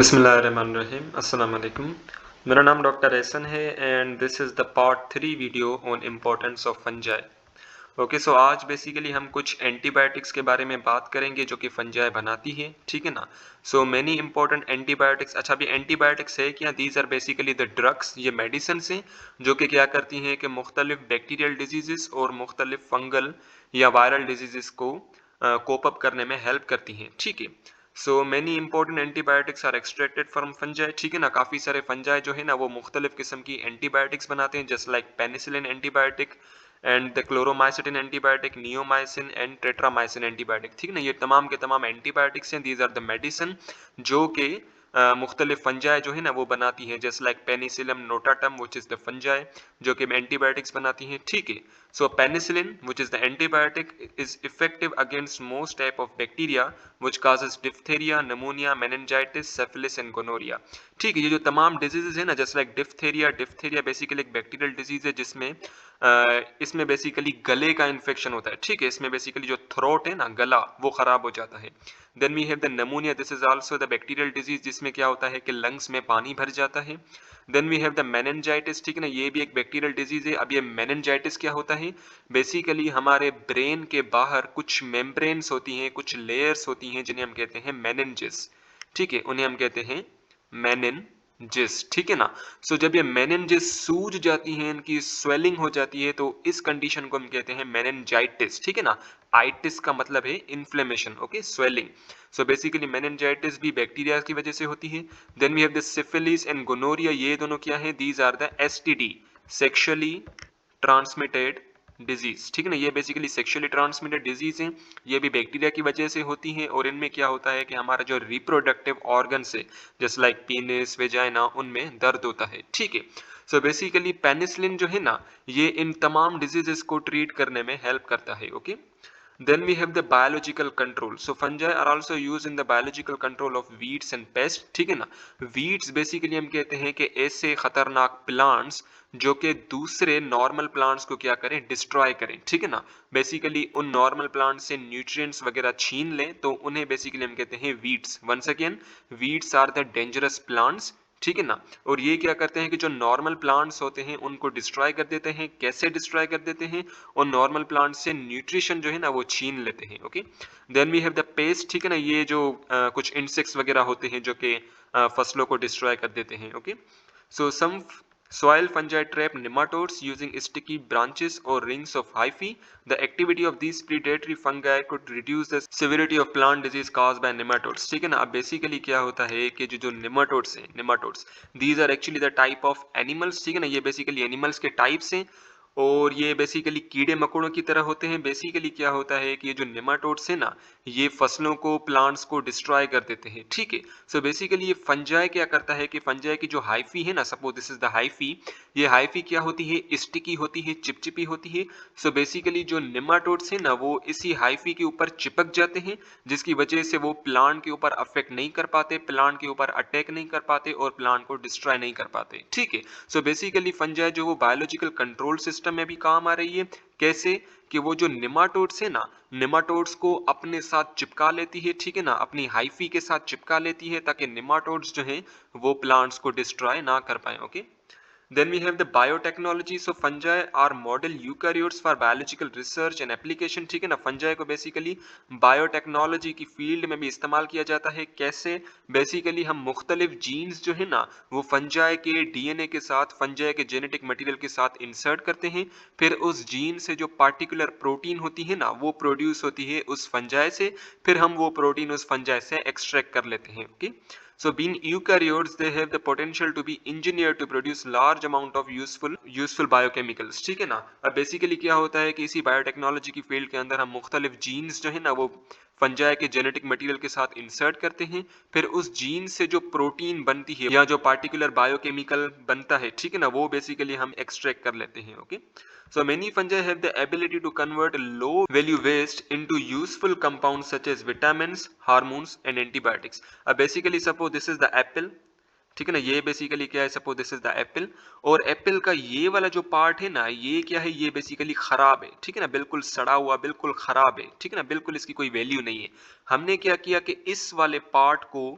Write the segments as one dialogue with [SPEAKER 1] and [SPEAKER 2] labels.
[SPEAKER 1] बिस्मिल्लाहिर्रहमानिर्रहीम अस्सलाम वालेकुम। मेरा नाम डॉक्टर एहसन है and this is the part 3 video on importance of fungi. Okay, so आज बेसिकली हम कुछ एंटीबायोटिक्स के बारे में बात करेंगे जो कि फंजाई बनाती है, ठीक है ना। सो मैनी इंपॉर्टेंट एंटीबायोटिक्स, अच्छा अभी एंटीबायोटिक्स है क्या, these are basically the drugs, ये मेडिसिन हैं जो कि क्या करती हैं कि मुख्तलिफ बैक्टीरियल डिजीज़ और मुख्तलिफ फंगल या वायरल डिजीज़ को कोप अप करने में हेल्प करती हैं, ठीक है। So many important antibiotics are extracted from fungi, ठीक है ना। काफ़ी सारे फंजाई जो है ना वो मुख्तलिफ किस्म की एंटीबायोटिक्स बनाते हैं, just like penicillin antibiotic and the chloromycetin antibiotic, neomycin and tetramycin antibiotic, ठीक है ना। ये तमाम के तमाम एंटीबायोटिक्स हैं, दीज आर द मेडिसिन जो कि मुख्तलिफ फंजाई जो है ना वो बनाती हैं, just like penicillium notatum which is the fungi जो कि एंटीबायोटिक्स बनाती हैं, ठीक है। So penicillin which is the antibiotic is effective against most type of bacteria which causes diphtheria, pneumonia, meningitis, syphilis and gonorrhea, ठीक है। ये जो तमाम डिजीजेज है ना, जस्ट लाइक डिप्थेरिया बेसिकली एक बैक्टीरियल डिजीज है जिसमें इसमें बेसिकली गले का इन्फेक्शन होता है, ठीक है। इसमें बेसिकली जो थ्रोट है ना, गला, वो खराब हो जाता है। Then we have the pneumonia, this is also the bacterial disease जिसमें क्या होता है कि लंग्स में पानी भर जाता है। Then we have the meningitis, ठीक है ना, ये भी एक बैक्टीरियल डिजीज है। अब ये मेनिनजाइटिस क्या होता है, बेसिकली हमारे ब्रेन के बाहर कुछ मेम्ब्रेन्स होती हैं, कुछ लेयर्स होती हैं जिन्हें हम कहते हैं मेनिनजेस, ठीक है, उन्हें हम कहते हैं मेनिनजेस, ठीक है ना। सो जब ये मेनिनजेस सूज जाती हैं, इनकी स्वेलिंग हो जाती है, तो इस कंडीशन को हम कहते हैं मेनिनजाइटिस, ठीक है ना। आइटिस का मतलब है inflammation, okay, swelling. So basically meningitis भी बैक्टीरिया की वजह से होती है। Then we have the syphilis and gonorrhoea, ये दोनों क्या है, these are the STD, sexually transmitted disease, ठीक है ना। ये बेसिकली सेक्सुअली ट्रांसमिटेड डिजीज हैं, ये भी बैक्टीरिया की वजह से होती हैं। और इनमें क्या होता है कि हमारा जो रिप्रोडक्टिव ऑर्गन्स है, जस्ट लाइक पीनिस, वेजाइना, उनमें दर्द होता है, ठीक है। सो बेसिकली पेनिसिलिन जो है ना, ये इन तमाम डिजीजेस को ट्रीट करने में हेल्प करता है, okay. Then we have the biological control. So fungi are also used in the biological control of weeds and pests. ठीक है ना। weeds बेसिकली हम कहते हैं कि ऐसे खतरनाक प्लांट्स जो कि दूसरे नॉर्मल प्लांट्स को क्या करें, डिस्ट्रॉय करें, ठीक है ना। बेसिकली उन नॉर्मल प्लांट्स से न्यूट्रिएंट्स वगैरह छीन लें, तो उन्हें बेसिकली हम कहते हैं weeds. Once again, weeds are the dangerous plants, ठीक है ना। और ये क्या करते हैं कि जो नॉर्मल प्लांट्स होते हैं उनको डिस्ट्रॉय कर देते हैं। कैसे डिस्ट्रॉय कर देते हैं, और नॉर्मल प्लांट से न्यूट्रिशन जो है ना वो छीन लेते हैं, okay. Then we have the pest, ठीक है ना, ये जो कुछ इंसेक्ट्स वगैरह होते हैं जो कि फसलों को डिस्ट्रॉय कर देते हैं, okay. So some soil fungi trap nematodes using sticky branches or rings of hyphae. The activity of these predatory fungi could reduce the severity of plant disease caused by nematodes, ठीक है ना। अब basically क्या होता है कि जो nematodes हैं, nematodes, these are actually the type of animals, ठीक है ना, ये बेसिकली एनिमल्स के टाइप्स हैं। और ये बेसिकली कीड़े मकोड़ों की तरह होते हैं। बेसिकली क्या होता है कि ये जो नेमाटोड्स है ना, ये फसलों को, प्लांट्स को डिस्ट्रॉय कर देते हैं, ठीक है। सो बेसिकली ये फंजाई क्या करता है कि फंजाई की जो हाइफी है ना, suppose this is the hyphae, ये हाइफी क्या होती है, स्टिकी होती है, चिपचिपी होती है। सो बेसिकली जो नेमाटोड्स है ना वो इसी हाइफी के ऊपर चिपक जाते हैं, जिसकी वजह से वो प्लांट के ऊपर अफेक्ट नहीं कर पाते, प्लांट के ऊपर अटैक नहीं कर पाते और प्लांट को डिस्ट्रॉय नहीं कर पाते, ठीक है। सो बेसिकली फंजाई जो वो बायोलॉजिकल कंट्रोल सिस्टम में भी काम आ रही है। कैसे, कि वो जो निमाटोड्स है ना, निमाटोड्स को अपने साथ चिपका लेती है, ठीक है ना, अपनी हाइफी के साथ चिपका लेती है ताकि निमाटोड्स जो हैं वो प्लांट्स को डिस्ट्रॉय ना कर पाए, okay. Then we have the biotechnology. So fungi are model eukaryotes for biological research and application, ठीक है ना। fungi को बेसिकली बायोटेक्नोलॉजी की फील्ड में भी इस्तेमाल किया जाता है। कैसे, बेसिकली हम मुख्तलिफ जीन्स जो है ना वो fungi के डीएनए के साथ, fungi के जेनेटिक मटेरियल के साथ इंसर्ट करते हैं। फिर उस जीन से जो पार्टिकुलर प्रोटीन होती है ना वो प्रोड्यूस होती है उस fungi से, फिर हम वो प्रोटीन उस fungi से एक्सट्रैक्ट कर लेते हैं, okay. So being eukaryotes, they have the potential to be engineered to produce large amount of useful biochemicals, ठीक है ना। अब बेसिकली क्या होता है कि इसी बायोटेक्नोलॉजी की फील्ड के अंदर हम मुख्तलिफ जीन्स जो है ना वो फंजाई के जेनेटिक मटेरियल के साथ इंसर्ट करते हैं। फिर उस जीन से जो प्रोटीन बनती है या जो पार्टिकुलर बायोकेमिकल बनता है, ठीक है ना, वो बेसिकली हम एक्सट्रैक्ट कर लेते हैं, okay. So many fungi have the ability to convert low value waste into useful compounds such as vitamins, hormones and antibiotics. अब basically suppose this is the Apple, ठीक है ना, ये बेसिकली क्या है, suppose this is the apple, और Apple का ये वाला जो पार्ट है ना, ये क्या है, ये बेसिकली खराब है, ठीक है ना, बिल्कुल सड़ा हुआ, बिल्कुल खराब है, ठीक है ना, बिल्कुल इसकी कोई वैल्यू नहीं है। हमने क्या किया कि इस वाले पार्ट को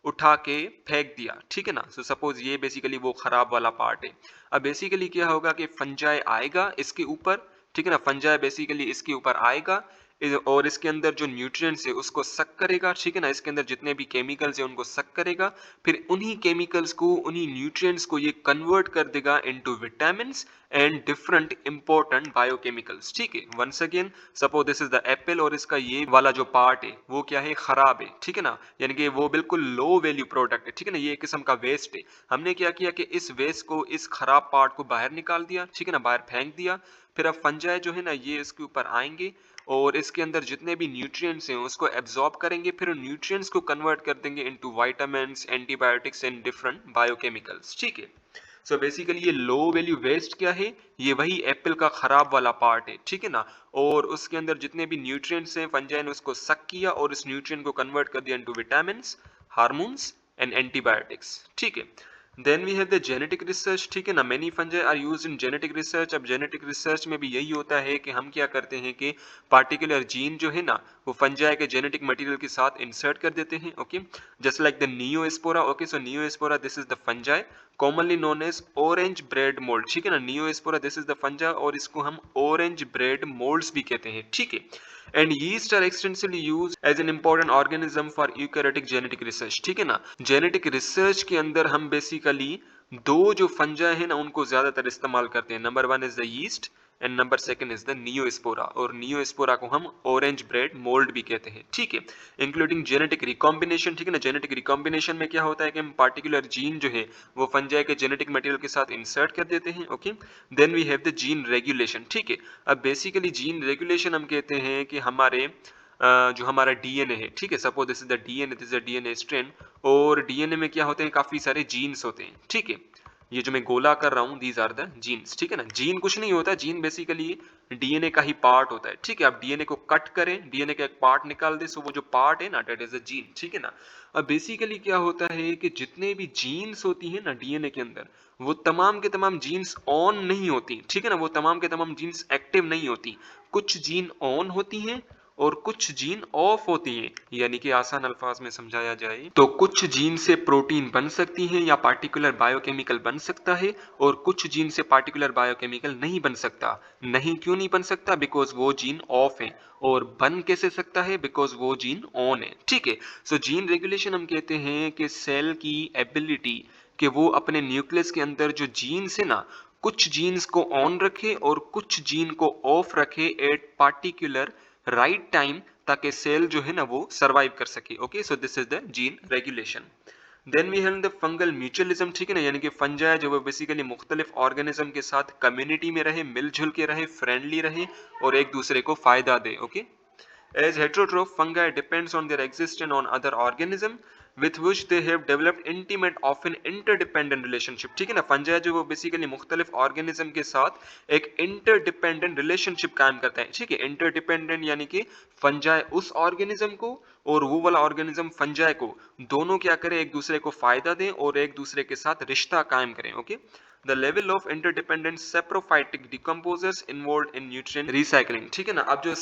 [SPEAKER 1] उठा के फेंक दिया, ठीक है ना। सो सपोज ये बेसिकली वो खराब वाला पार्ट है। अब बेसिकली क्या होगा कि फंजाई आएगा इसके ऊपर, ठीक है ना, फंजाई बेसिकली इसके ऊपर आएगा और इसके अंदर जो न्यूट्रिएंट्स है उसको सक करेगा, ठीक है ना, इसके अंदर जितने भी केमिकल्स है उनको सक करेगा, फिर उन्हीं केमिकल्स को, उन्हीं न्यूट्रिएंट्स को ये कन्वर्ट कर देगा into vitamins and different important biochemicals, ठीक है। Once again suppose this is the apple और इसका ये वाला जो पार्ट है वो क्या है, खराब है, ठीक है ना, यानी कि वो बिल्कुल लो वैल्यू प्रोडक्ट है, ठीक है ना, ये एक किस्म का वेस्ट है। हमने क्या किया कि इस वेस्ट को, इस खराब पार्ट को बाहर निकाल दिया, ठीक है ना, बाहर फेंक दिया। फिर अब फंजाई जो है ना ये इसके ऊपर आएंगे और इसके अंदर जितने भी न्यूट्रिएंट्स हैं उसको एब्जॉर्ब करेंगे, फिर उन न्यूट्रिएंट्स को कन्वर्ट कर देंगे into vitamins, antibiotics and different biochemicals, ठीक है। सो बेसिकली ये लो वैल्यू वेस्ट क्या है, ये वही एप्पल का खराब वाला पार्ट है, ठीक है ना, और उसके अंदर जितने भी न्यूट्रिएंट्स हैं फंजाई ने उसको सक किया और इस न्यूट्रिएंट को कन्वर्ट कर दिया into vitamins, hormones and antibiotics, ठीक है। Then we have the genetic research, ठीक है ना, many fungi are used in genetic research. अब जेनेटिक रिसर्च में भी यही होता है कि हम क्या करते हैं कि पार्टिकुलर जीन जो है ना वो फंजाई के जेनेटिक मटेरियल के साथ इंसर्ट कर देते हैं, okay, just like the neospora, okay. So neospora this is the fungi commonly known as orange bread mould, ठीक है ना, neospora this is the fungi और इसको हम ऑरेंज ब्रेड मोल्ड्स भी कहते हैं, ठीक है। And yeast are extensively used as an important organism for eukaryotic genetic research, ठीक है ना। जेनेटिक रिसर्च के अंदर हम बेसिकली दो जो फंजाई है ना उनको ज्यादातर इस्तेमाल करते हैं। Number one is the yeast and number second is the neospora, और नियोस्पोरा को हम ऑरेंज ब्रेड मोल्ड भी कहते हैं, ठीक है। इंक्लूडिंग जेनेटिक रिकॉम्बिनेशन, ठीक है ना, जेनेटिक रिकॉम्बिनेशन में क्या होता है कि हम पार्टिकुलर जीन जो है वो फंजाई के जेनेटिक मटेरियल के साथ इंसर्ट कर देते हैं, okay. Then we have the gene regulation, ठीक है। अब बेसिकली जीन रेगुलेशन हम कहते हैं कि हमारे जो हमारा डीएनए है, ठीक है, suppose this is the DNA, this is the DNA strand, और डीएनए में क्या होते हैं, काफी सारे जीन्स होते हैं, ठीक है। ये जो मैं गोला कर रहा हूँ दीज आर द जीन्स, ठीक है ना। जीन कुछ नहीं होता, जीन बेसिकली डीएनए का ही पार्ट होता है, ठीक है। आप डीएनए को कट करें, डीएनए का एक पार्ट निकाल दे, सो वो जो पार्ट है ना दैट इज अ जीन, ठीक है ना। अब बेसिकली क्या होता है कि जितने भी जीन्स होती है ना डीएनए के अंदर वो तमाम के तमाम जीन्स ऑन नहीं होती, ठीक है ना, वो तमाम के तमाम जीन्स एक्टिव नहीं होती। कुछ जीन ऑन होती हैं और कुछ जीन ऑफ होती हैं, यानी कि आसान अल्फाज में समझाया जाए तो कुछ जीन से प्रोटीन बन सकती हैं या पार्टिकुलर बायोकेमिकल बन सकता है और कुछ जीन से पार्टिकुलर बायोकेमिकल नहीं बन सकता। नहीं क्यों नहीं बन सकता, बिकॉज वो जीन ऑफ है। और बन कैसे सकता है, बिकॉज वो जीन ऑन है, ठीक है। सो जीन रेगुलेशन हम कहते हैं कि सेल की एबिलिटी कि वो अपने न्यूक्लियस के अंदर जो जीन्स है ना कुछ जीन्स को ऑन रखे और कुछ जीन को ऑफ रखे एट पार्टिकुलर राइट टाइम, ताकि सेल जो है ना वो सरवाइव कर सके, okay. So this is the gene regulation. Then we have the fungal mutualism, ठीक है ना, यानी कि फंजाई जो है बेसिकली मुख्तलिफ ऑर्गेनिज्म के साथ कम्युनिटी में रहे, मिलजुल के रहे, फ्रेंडली रहे और एक दूसरे को फायदा दे, okay. As heterotroph fungi depends on their existence on other organism with which they have developed intimate often interdependent relationship, ठीक है ना। फंजाई जो वो बेसिकली मुख्तलिफ ऑर्गेनिज्म के साथ एक इंटरडिपेंडेंट रिलेशनशिप कायम करता है, ठीक है। इंटरडिपेंडेंट यानी कि फंजाई उस ऑर्गेनिज्म को और वो वाला ऑर्गेनिज्म फंजाई को, दोनों क्या करें, एक दूसरे को फायदा दें और एक दूसरे के साथ रिश्ता कायम करें, okay. The level of interdependent saprophytic decomposers involved in nutrient recycling, ठीक है ना। अब जो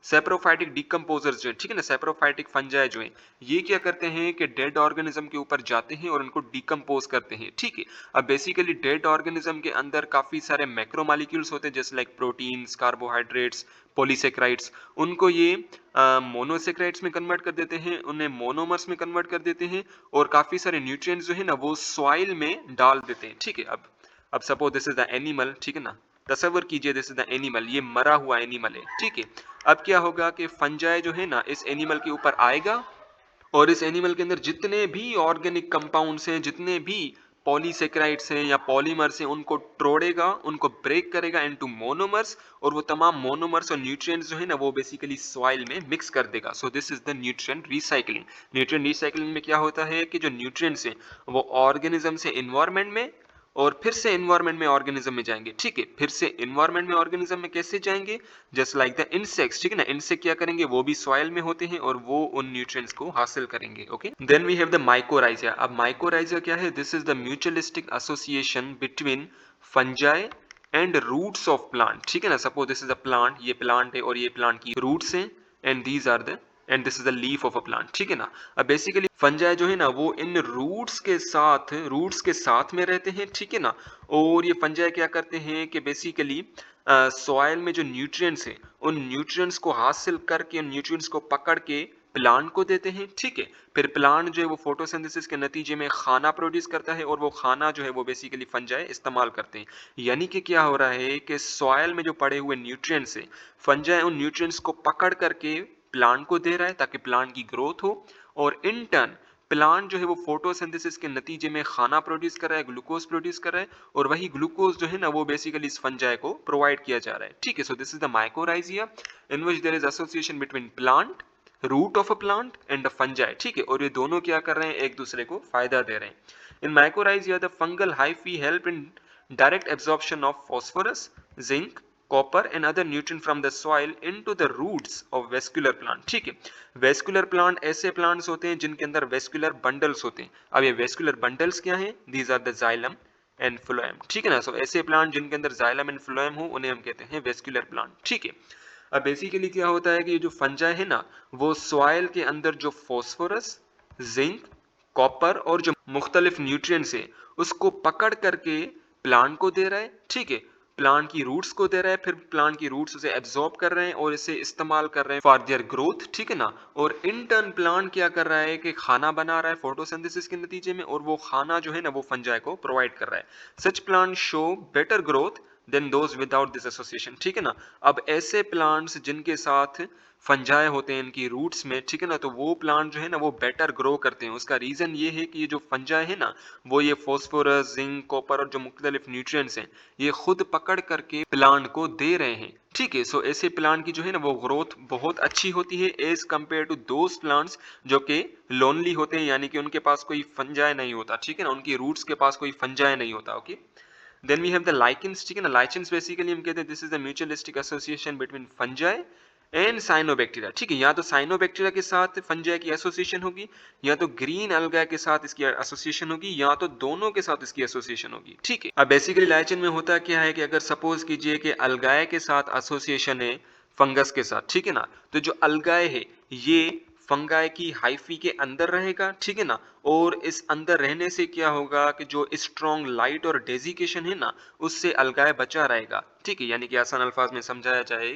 [SPEAKER 1] सेप्रोफाइटिक डिकम्पोजर्स जो है, ठीक है ना, सेप्रोफाइटिक फंजाई जो है ये क्या करते हैं कि डेड ऑर्गेनिज्म के ऊपर जाते हैं और उनको डिकम्पोज करते हैं, ठीक है। अब बेसिकली डेड ऑर्गेनिज्म के अंदर काफी सारे मैक्रोमॉलिक्यूल्स होते हैं जैसे लाइक प्रोटीन्स, कार्बोहाइड्रेट्स, पॉलीसेक्राइड्स, उनको ये मोनोसेक्राइड्स में कन्वर्ट कर देते हैं, उन्हें मोनोमर्स में कन्वर्ट कर देते हैं और काफी सारे न्यूट्रिएंट्स जो है ना वो सॉइल में डाल देते हैं, ठीक है। अब suppose this is the animal, ठीक है ना, तस्वर कीजिए दिस इज द एनिमल, ये मरा हुआ एनिमल है, ठीक है। अब क्या होगा कि फंजाई जो है ना इस एनिमल के ऊपर आएगा और इस एनिमल के अंदर जितने भी ऑर्गेनिक कंपाउंड्स हैं, जितने भी पॉलीसेक्राइड्स हैं या पॉलीमर्स हैं, उनको तोड़ेगा, उनको ब्रेक करेगा इनटू मोनोमर्स और वो तमाम मोनोमर्स और न्यूट्रिएंट्स जो है ना वो बेसिकली सॉइल में मिक्स कर देगा। सो this is the nutrient recycling. Nutrient recycling में क्या होता है कि जो न्यूट्रिएंट्स हैं वो ऑर्गेनिज्म से एनवायरनमेंट में और फिर से एनवायरनमेंट में ऑर्गेनिज्म में जाएंगे, ठीक है। फिर से एनवायरनमेंट में ऑर्गेनिज्म में कैसे जाएंगे, जस्ट लाइक द इंसेक्ट्स, ठीक है ना। इंसेक्ट क्या करेंगे, वो भी सॉइल में होते हैं और वो उन न्यूट्रिएंट्स को हासिल करेंगे, okay. Then we have the mycorrhiza. अब माइकोराइजा क्या है, this is the mutualistic association between fungi and roots of plant, ठीक है ना। Suppose this is a plant, ये प्लांट है और ये प्लांट की रूट्स हैं and these are the and this is the leaf of a plant, ठीक है ना। अब बेसिकली फंजाई जो है ना वो इन रूट्स के साथ में रहते हैं, ठीक है ना। और ये फंजाई क्या करते हैं कि बेसिकली सॉइल में जो न्यूट्रिएंट्स हैं उन न्यूट्रिएंट्स को हासिल करके, उन न्यूट्रिएंट्स को पकड़ के प्लांट को देते हैं, ठीक है। फिर प्लांट जो है वो फोटोसिंथेसिस के नतीजे में खाना प्रोड्यूस करता है और वो खाना जो है वो बेसिकली फंजाई इस्तेमाल करते हैं। यानी कि क्या हो रहा है कि सॉइल में जो पड़े हुए न्यूट्रिएंट्स हैं, फंजाई उन न्यूट्रिएंट्स को पकड़ करके प्लांट को दे रहा है ताकि प्लांट की ग्रोथ हो, और इन टर्न प्लांट जो है वो फोटोसिंथेसिस के नतीजे में खाना प्रोड्यूस कर रहा है, ग्लूकोज प्रोड्यूस कर रहा है, और वही ग्लूकोज जो है ना वो बेसिकली इस फंजाई को प्रोवाइड किया जा रहा है, ठीक है। So this is the mycorrhiza in which there is association between plant, root of a plant and the fungi, ठीक है। और ये दोनों क्या कर रहे हैं, एक दूसरे को फायदा दे रहे हैं। In mycorrhiza the fungal hyphae help in direct absorption of phosphorus, zinc, copper and other nutrient from the soil into the roots of vascular plant, ठीक है। वेस्कुलर प्लांट ऐसे प्लांट्स होते हैं जिनके अंदर वेस्कुलर बंडल्स होते हैं। अब ये वेस्कुलर बंडल्स क्या हैं? These are the xylem and phloem, ठीक है ना। सो ऐसे प्लांट जिनके अंदर जाइलम एंड फ्लोएम हो उन्हें हम कहते हैं वेस्कुलर प्लांट, ठीक है। अब बेसिकली क्या होता है कि ये जो फंजाई है ना वो सॉइल के अंदर जो फॉस्फोरस, जिंक, कॉपर और जो मुख्तलिफ न्यूट्रिएंट्स है उसको पकड़ करके प्लांट को दे रहा है, ठीक है। प्लांट की रूट्स को दे रहा है, फिर प्लांट की रूट्स उसे एब्जॉर्ब कर रहे हैं और इसे इस्तेमाल कर रहे हैं फॉर देयर ग्रोथ, ठीक है ना। और इन टर्न प्लांट क्या कर रहा है कि खाना बना रहा है फोटोसिंथेसिस के नतीजे में, और वो खाना जो है ना वो फंजाई को प्रोवाइड कर रहा है। Such plant show better growth than those without this association, ठीक है ना। अब ऐसे प्लांट्स जिनके साथ फंजाई होते हैं इनकी रूट्स में, ठीक है ना, तो वो प्लांट जो है ना वो बेटर ग्रो करते हैं। उसका रीजन ये है कि ये जो फंजाई है ना वो ये फॉस्फोरस, जिंक, कॉपर और जो मुख्तलिफ न्यूट्रिएंट्स हैं ये खुद पकड़ करके प्लांट को दे रहे हैं, ठीक है। सो ऐसे प्लांट की जो है ना वो ग्रोथ बहुत अच्छी होती है as compare to those plants जो कि लोनली होते हैं, यानी कि उनके पास कोई फंजाई नहीं होता, ठीक है ना, उनकी रूट्स के पास कोई फंजाई नहीं होता, okay. Then we have the lichens, ठीक है ना। लाइकेंस बेसिकली हम कहते हैं this is the mutualistic association between fungi and cyanobacteria, ठीक है। या तो साइनोबैक्टीरिया के साथ फंजाई की एसोसिएशन होगी, या तो ग्रीन अलगा के साथ इसकी एसोसिएशन होगी, या तो दोनों के साथ इसकी एसोसिएशन होगी, ठीक है। अब बेसिकली लाइचन में होता क्या है कि अगर सपोज कीजिए कि अलगाए के साथ एसोसिएशन है फंगस के साथ, ठीक है ना, तो जो अलगाए है ये फंगाई की हाइफी के अंदर रहेगा, ठीक है ना। और इस अंदर रहने से क्या होगा कि जो स्ट्रॉन्ग लाइट और डेजिकेशन है ना उससे अलगाए बचा रहेगा, ठीक है। यानी कि आसान अल्फाज में समझाया जाए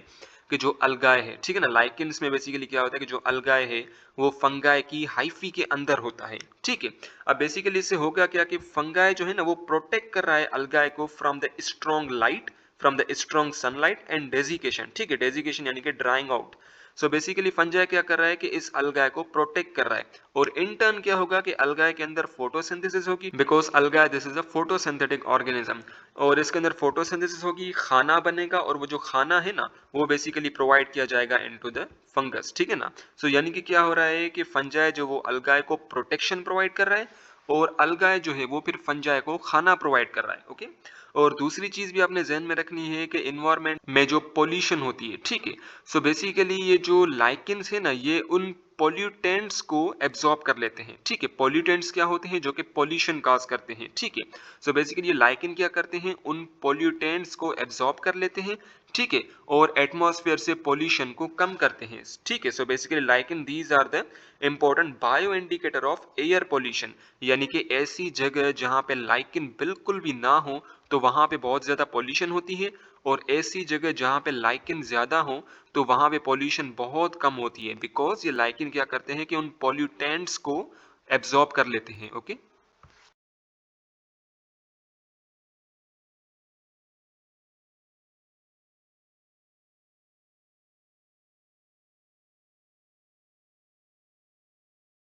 [SPEAKER 1] कि जो अलगाए है, ठीक है ना, लाइकेंस में बेसिकली क्या होता है कि जो अलगाए है वो फंगाई की हाइफी के अंदर होता है, ठीक है। अब बेसिकली इससे होगा क्या कि फंगाई जो है ना वो प्रोटेक्ट कर रहा है अलगाए को from the strong light, from the strong sunlight and desiccation, ठीक है। डेजिकेशन यानी कि drying out. So basically fungi क्या कर रहा है कि इस अलगाए को प्रोटेक्ट कर रहा है, और इन टर्न क्या होगा कि अलगाए के अंदर फोटोसिंथेसिस होगी, because algae this is a photosynthetic organism, और इसके अंदर फोटोसिंथेसिस होगी, खाना बनेगा, और वो जो खाना है ना वो बेसिकली प्रोवाइड किया जाएगा इनटू द फंगस, ठीक है ना। सो यानी कि क्या हो रहा है कि फंजाई जो वो अलगाए को प्रोटेक्शन प्रोवाइड कर रहा है, और अलगाए जो है वो फिर फंजाई को खाना प्रोवाइड कर रहा है, ओके। और दूसरी चीज भी आपने ध्यान में रखनी है कि इन्वायरमेंट में जो पोल्यूशन होती है, ठीक है। सो बेसिकली ये जो लाइकेंस है ना ये उन पोल्यूटेंट्स को एब्जॉर्ब कर लेते हैं, ठीक है। पोल्यूटेंट्स क्या होते हैं? जो कि पोल्यूशन काज करते हैं, ठीक है। सो बेसिकली ये लाइकेन क्या करते हैं? उन पोल्यूटेंट्स को एब्जॉर्ब कर लेते हैं, ठीक है, और एटमॉस्फेयर से पोल्यूशन को कम करते हैं, ठीक है। So basically lichen these are the important bio indicator of air pollution, यानी कि ऐसी जगह जहां पे लाइकेन बिल्कुल भी ना हो तो वहां पे बहुत ज्यादा पोल्यूशन होती है, और ऐसी जगह जहां पे लाइकेन ज्यादा हो तो वहां पे पोल्यूशन बहुत कम होती है, बिकॉज ये लाइकेन क्या करते हैं कि उन पोल्यूटेंट्स को एब्जॉर्ब कर लेते हैं, ओके।